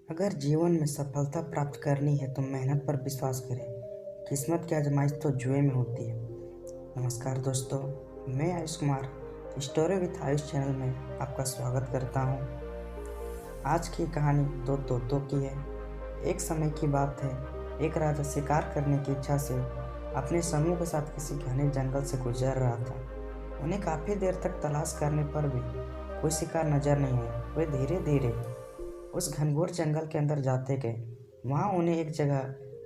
अगर जीवन में सफलता प्राप्त करनी है तो मेहनत पर विश्वास करें। किस्मत की आजमाइश तो जुए में होती है। नमस्कार दोस्तों, मैं Ayush Kumar story with Ayush channel में आपका स्वागत करता हूं। आज की कहानी दो तोतों की है। एक समय की बात है, एक राजा शिकार करने की इच्छा से अपने समूह के साथ किसी घने जंगल से गुजर रहा था। उन्हें काफ़ी देर तक तलाश करने पर भी कोई शिकार नजर नहीं आया। वे धीरे धीरे उस घनघोर जंगल के अंदर जाते गए। वहाँ उन्हें एक जगह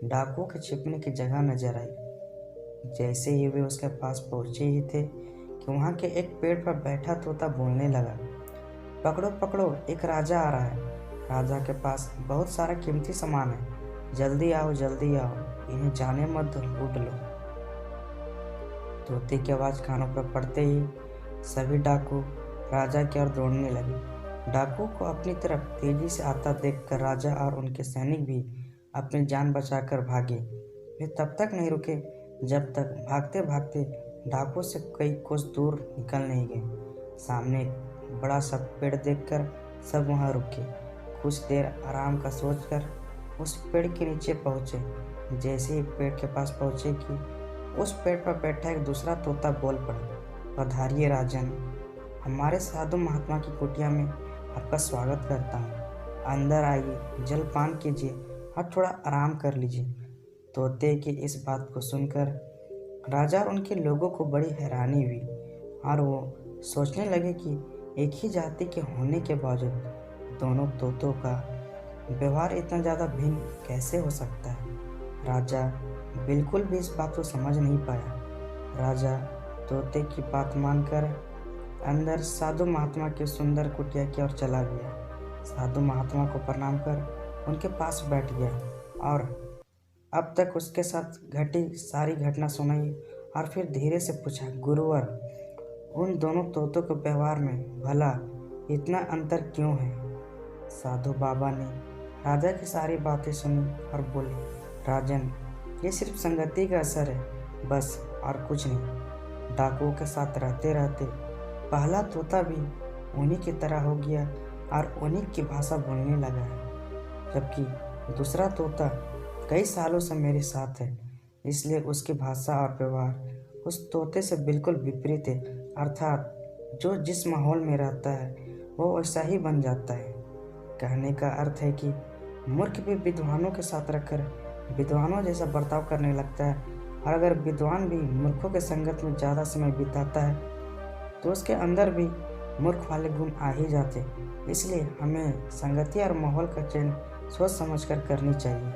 डाकुओं के छिपने की जगह नजर आई। जैसे ही वे उसके पास पहुंचे ही थे कि वहाँ के एक पेड़ पर बैठा तोता बोलने लगा, पकड़ो पकड़ो, एक राजा आ रहा है। राजा के पास बहुत सारा कीमती सामान है, जल्दी आओ जल्दी आओ, इन्हें जाने मत दो, लूट लो। तोते की आवाज़ कानों पर पड़ते ही सभी डाकू राजा की ओर दौड़ने लगे। डाकू को अपनी तरफ तेजी से आता देखकर राजा और उनके सैनिक भी अपनी जान बचाकर भागे। वे तब तक नहीं रुके जब तक भागते भागते डाकू से कई कोस दूर निकल नहीं गए। सामने एक बड़ा सा पेड़ देखकर सब वहां रुके। कुछ देर आराम का सोचकर उस पेड़ के नीचे पहुंचे। जैसे ही पेड़ के पास पहुंचे कि उस पेड़ पर बैठा एक दूसरा तोता बोल पड़ा, पधारिए राजन, हमारे साधु महात्मा की कुटिया में आपका स्वागत करता हूँ। अंदर आइए, जल पान कीजिए और थोड़ा आराम कर लीजिए। तोते की इस बात को सुनकर राजा और उनके लोगों को बड़ी हैरानी हुई और वो सोचने लगे कि एक ही जाति के होने के बावजूद दोनों तोतों का व्यवहार इतना ज़्यादा भिन्न कैसे हो सकता है। राजा बिल्कुल भी इस बात को समझ नहीं पाया। राजा तोते की बात मानकर अंदर साधु महात्मा की सुंदर कुटिया की ओर चला गया। साधु महात्मा को प्रणाम कर उनके पास बैठ गया और अब तक उसके साथ घटी सारी घटना सुनाई और फिर धीरे से पूछा, गुरुवर, उन दोनों तोतों के व्यवहार में भला इतना अंतर क्यों है? साधु बाबा ने राजा की सारी बातें सुनी और बोले, राजन, ये सिर्फ संगति का असर है, बस और कुछ नहीं। डाकुओं के साथ रहते रहते पहला तोता भी उन्हीं की तरह हो गया और उन्हीं की भाषा बोलने लगा है, जबकि दूसरा तोता कई सालों से मेरे साथ है, इसलिए उसकी भाषा और व्यवहार उस तोते से बिल्कुल विपरीत है। अर्थात जो जिस माहौल में रहता है वो वैसा ही बन जाता है। कहने का अर्थ है कि मूर्ख भी विद्वानों के साथ रहकर विद्वानों जैसा बर्ताव करने लगता है, और अगर विद्वान भी मूर्खों के संगत में ज़्यादा समय बिताता है तो उसके अंदर भी मूर्ख वाले गुण आ ही जाते। इसलिए हमें संगति और माहौल का चयन सोच समझकर करनी चाहिए।